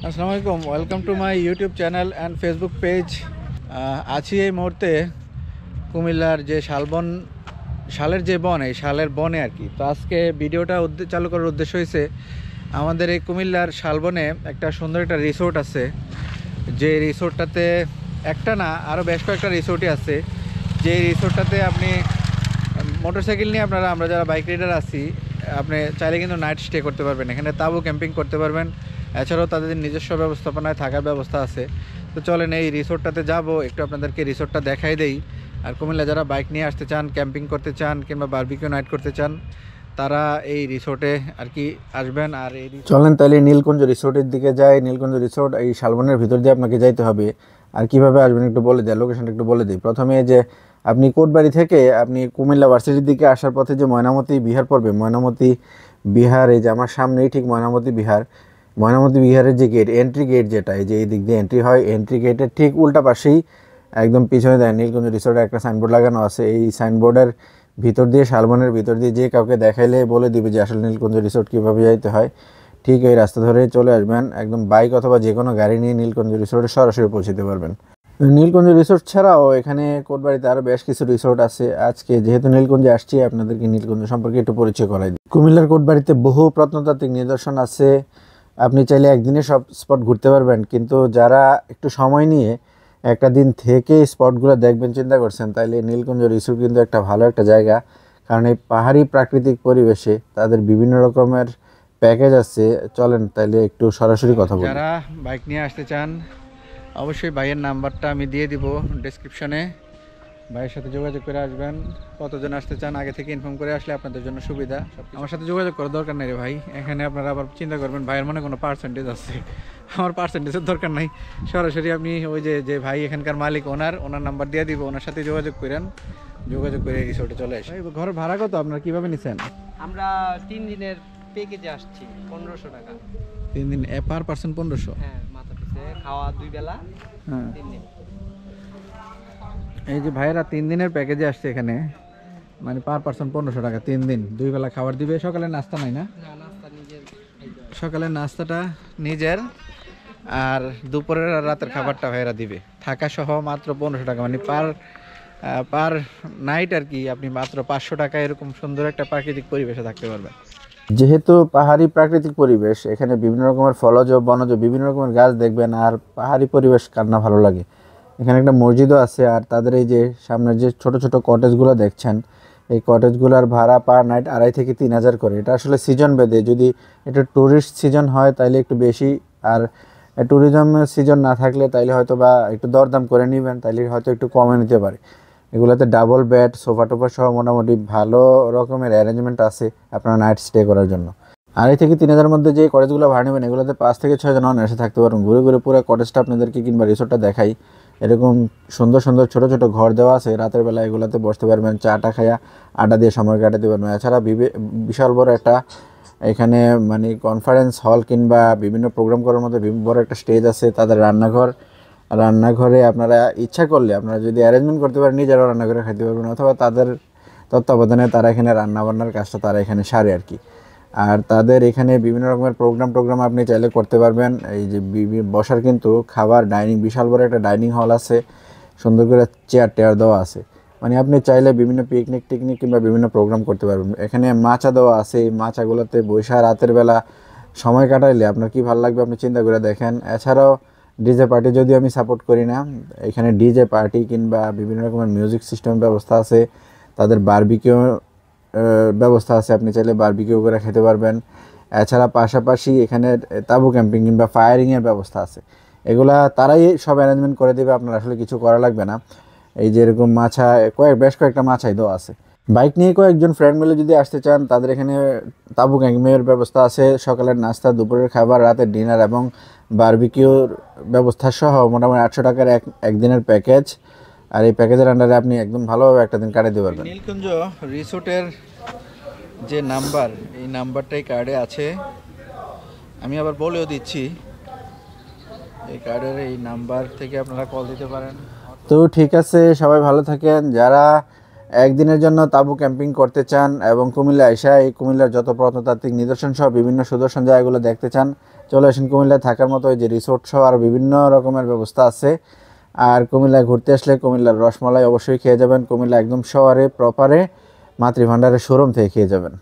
আসসালামু আলাইকুম, welcome to my YouTube channel and Facebook page. আছি এই মুহূর্তে কুমিল্লার যে শালবন, শালের যে বন, এই শালের বনে আর কি। তো আজকে ভিডিওটা চালু করার উদ্দেশ্য হয়েছে, আমাদের এই কুমিল্লার শালবনে একটা সুন্দর একটা রিসোর্ট আছে, যে রিসোর্টটাতে একটা না আরও বেশ কয়েকটা রিসোর্টই আছে। যে রিসোর্টটাতে আপনি মোটরসাইকেল নিয়ে আমরা যারা বাইক রাইডার আছি, আপনি চাইলে কিন্তু নাইট স্টে করতে পারবেন, এখানে তাঁবু ক্যাম্পিং করতে পারবেন। এছাড়াও তাদের নিজস্ব ব্যবস্থাপনায় থাকার ব্যবস্থা আছে। তো চলেন এই রিসোর্টটাতে যাব, একটু আপনাদেরকে রিসোর্টটা দেখাই দেই। আর কুমিল্লা যারা বাইক নিয়ে আসতে চান, ক্যাম্পিং করতে চান কিংবা বারবিকিউ নাইট করতে চান, তারা এই রিসোর্টে আর কি আসবেন। আর এই চলেন তাহলে নীলকুঞ্জ রিসোর্টের দিকে যাই। নীলকুঞ্জ রিসোর্ট এই শালবনের ভিতর দিয়ে আপনাকে যাইতে হবে। আর কিভাবে আসবেন একটু বলে দেয়, লোকেশনটা একটু বলে দিই। প্রথমে যে আপনি কোটবাড়ি থেকে আপনি কুমিল্লা ভার্সিটির দিকে আসার পথে যে ময়নামতি বিহার পড়বে, ময়নামতি বিহার এই যে আমার সামনেই ঠিক ময়নামতি বিহার। ময়নামতি বিহারের যে গেট, এন্ট্রি গেট যেটা, এই যে এই দিক দিয়ে এন্ট্রি হয়, এন্ট্রি গেটের ঠিক উল্টা পাশেই একদম পিছনে দেয় নীলকুঞ্জ রিসোর্টের একটা সাইনবোর্ড লাগানো আছে। এই সাইনবোর্ডের ভিতর দিয়ে, শালবনের ভিতর দিয়ে যে কাউকে দেখাইলে বলে দিবে যে আসলে নীলকুঞ্জ রিসোর্ট কীভাবে যাইতে হয়। ঠিক এই রাস্তা ধরে চলে আসবেন, একদম বাইক অথবা যে কোনো গাড়ি নিয়ে নীলকুঞ্জ রিসোর্টে সরাসরি পৌঁছতে পারবেন। নীলকুঞ্জ রিসোর্ট ছাড়াও এখানে কোটবাড়িতে আরও বেশ কিছু রিসোর্ট আছে। আজকে যেহেতু নীলকুঞ্জে আসছি, আপনাদেরকে নীলকুঞ্জ সম্পর্কে একটু পরিচয় করাই দিই। কুমিল্লার কোটবাড়িতে বহু প্রত্নতাত্ত্বিক নিদর্শন আছে। আপনি চাইলে একদিনে সব স্পট ঘুরতে পারবেন, কিন্তু যারা একটু সময় নিয়ে একটা দিন থেকে স্পটগুলো দেখবেন চিন্তা করছেন, তাইলে নীলকুঞ্জ রিসোর্ট কিন্তু একটা ভালো একটা জায়গা। কারণ এই পাহাড়ি প্রাকৃতিক পরিবেশে তাদের বিভিন্ন রকমের প্যাকেজ আছে। চলেন তাইলে একটু সরাসরি কথা বলি। যারা বাইক নিয়ে আসতে চান, অবশ্যই ভাইয়ের নাম্বারটা আমি দিয়ে দিব ডেসক্রিপশনে। ভাইয়ের সাথে যোগাযোগ করে আসবেন। কতজন আসতে চান আগে থেকে ইনফর্ম করে আসলে আপনাদের জন্য সুবিধা। আমার সাথে যোগাযোগ করার দরকার নেই রে ভাই। এখানে আপনারা আবার চিন্তা করবেন ভাইয়ের মনে কোনো পার্সেন্টেজ আছে। আমার পার্সেন্টেজের দরকার নাই। সরাসরি আপনি ওই যে ভাই এখানকার মালিক, ওনার নাম্বার দিয়ে দিব, ওনার সাথে যোগাযোগ করেন। যোগাযোগ করে রিসোর্টে চলে আসে। ঘরের ভাড়া কত আপনার, কিভাবে নিছেন? আমরা 3 দিনের প্যাকেজে আসছি, 1500 টাকা। 3 দিন পার পার্সন 1500? হ্যাঁ, মাথা পিছু খাওয়া 2 বেলা। হ্যাঁ, 3 দিন। এই যে ভাইয়েরা 3 দিনের প্যাকেজে আসছে এখানে, মানে পার পার্সন 1500 টাকা, 3 দিন 2 বেলা খাবার দিবে। সকালে নাস্তা নাই না? না, নাস্তা নিজের খাইতে হবে। সকালের নাস্তাটা নিজের, আর দুপুরের আর রাতের খাবারটা ভাইয়েরা দিবে, থাকা সহ মাত্র 1500 টাকা, মানে পার নাইট আর কি। আপনি মাত্র 500 টাকা এরকম সুন্দর একটা প্রাকৃতিক পরিবেশে থাকতে পারবেন। যেহেতু পাহাড়ি প্রাকৃতিক পরিবেশ, এখানে বিভিন্ন রকমের ফলজ বনজ বিভিন্ন রকমের গাছ দেখবেন। আর পাহাড়ি পরিবেশ কার না ভালো লাগে। এখানে একটা মসজিদও আছে। আর তাদের এই যে সামনের যে ছোট ছোট কটেজগুলো দেখছেন, এই কটেজগুলোর ভাড়া পার নাইট 2500 থেকে 3000 করে। এটা আসলে সিজন ভেদে, যদি এটা ট্যুরিস্ট সিজন হয় তাইলে একটু বেশি, আর ট্যুরিজম সিজন না থাকলে তাইলে হয়তো বা একটু দরদাম করে নেবেন, তাইলে হয়তো একটু কমে নিতে পারে। এগুলোতে ডাবল বেড, সোফা টোফা সহ মোটামুটি ভালো রকমের অ্যারেঞ্জমেন্ট আছে আপনারা নাইট স্টে করার জন্য। 2500 থেকে 3000 মধ্যে যে কটেজগুলো ভাড়া নেবেন, এগুলোতে 5 থেকে 6 জন এসে থাকতে পারবেন। ঘুরে ঘুরে পুরো কটেজটা আপনাদেরকে কিংবা রিসোর্টটা দেখাই। এরকম সুন্দর সুন্দর ছোট ছোট ঘর দেওয়া আছে। রাতের বেলা এগুলোতে বসতে পারবেন, চাটা খাইয়া আড্ডা দিয়ে সময় কাটাতে পারবেন। এছাড়া বিশাল বড় একটা এখানে মানে কনফারেন্স হল কিংবা বিভিন্ন প্রোগ্রাম করার মতো বড় একটা স্টেজ আছে। তাদের রান্নাঘরে আপনারা ইচ্ছা করলে আপনারা যদি অ্যারেঞ্জমেন্ট করতে পারেন, নিজেরাও রান্না করে খাইতে পারবেন, অথবা তাদের তত্ত্বাবধানে তারা এখানে রান্নাবান্নার কাজটা তারা এখানে সারে আর কি। আর তাদের এখানে বিভিন্ন রকমের প্রোগ্রাম আপনি চাইলে করতে পারবেন। এই যে বসার কিন্তু খাবার ডাইনিং, বিশাল বড় একটা ডাইনিং হল আছে, সুন্দর করে চেয়ার টেয়ার দেওয়া আছে। মানে আপনি চাইলে বিভিন্ন পিকনিক টিকনিক কিংবা বিভিন্ন প্রোগ্রাম করতে পারবেন। এখানে মাচা দেওয়া আছে, এই মাচাগুলোতে বৈশা রাতের বেলা সময় কাটাইলে আপনার কি ভালো লাগবে আপনি চিন্তা করে দেখেন। এছাড়াও ডিজে পার্টি যদি আমি সাপোর্ট করি না, এখানে ডিজে পার্টি কিংবা বিভিন্ন রকমের মিউজিক সিস্টেমের ব্যবস্থা আছে। তাদের বারবিকিউ ব্যবস্থা আছে, আপনি চাইলে বারবিকিউ করে খেতে পারবেন। এছাড়া পাশাপাশি এখানে তাঁবু ক্যাম্পিং কিংবা ফায়ারিংয়ের ব্যবস্থা আছে। এগুলা তারাই সব অ্যারেঞ্জমেন্ট করে দেবে, আপনার আসলে কিছু করা লাগবে না। এই যে এরকম মাছা বেশ কয়েকটা মাছাই দেওয়া আছে। বাইক নিয়ে কয়েকজন ফ্রেন্ড মিলে যদি আসতে চান, তাদের এখানে তাঁবু ক্যাম্পিংয়ের ব্যবস্থা আছে। সকালের নাস্তা, দুপুরের খাবার, রাতের ডিনার এবং বারবিকিউর ব্যবস্থা সহ মোটামুটি 800 টাকার একদিনের প্যাকেজ। আর এই প্যাকেজের আন্ডারে আপনি একদম ভালোভাবে একটা দিন কাটাতে পারবেন। নীলকুঞ্জ রিসোর্টের যে নাম্বার, এই নাম্বারটাই কার্ডে আছে, আমি আবার বলেও দিচ্ছি। এই কার্ডের এই নাম্বার থেকে আপনারা কল দিতে পারেন। তো ঠিক আছে, সবাই ভালো থাকেন। যারা একদিনের জন্য তাঁবু ক্যাম্পিং করতে চান এবং কুমিল্লা এসে এই কুমিল্লার যত প্রত্নতাত্ত্বিক নিদর্শন সহ বিভিন্ন সুদর্শন জায়গাগুলো দেখতে চান, চলে আসেন কুমিল্লায় থাকার মতো এই যে রিসোর্ট সহ আর বিভিন্ন রকমের ব্যবস্থা আছে। আর কুমিল্লায় ঘুরতে আসলে কুমিল্লার রসমালাই অবশ্যই খেয়ে যাবেন, কুমিল্লা একদম শহরে প্রপারে মাতৃভাণ্ডারের শোরুম থেকে খেয়ে যাবেন।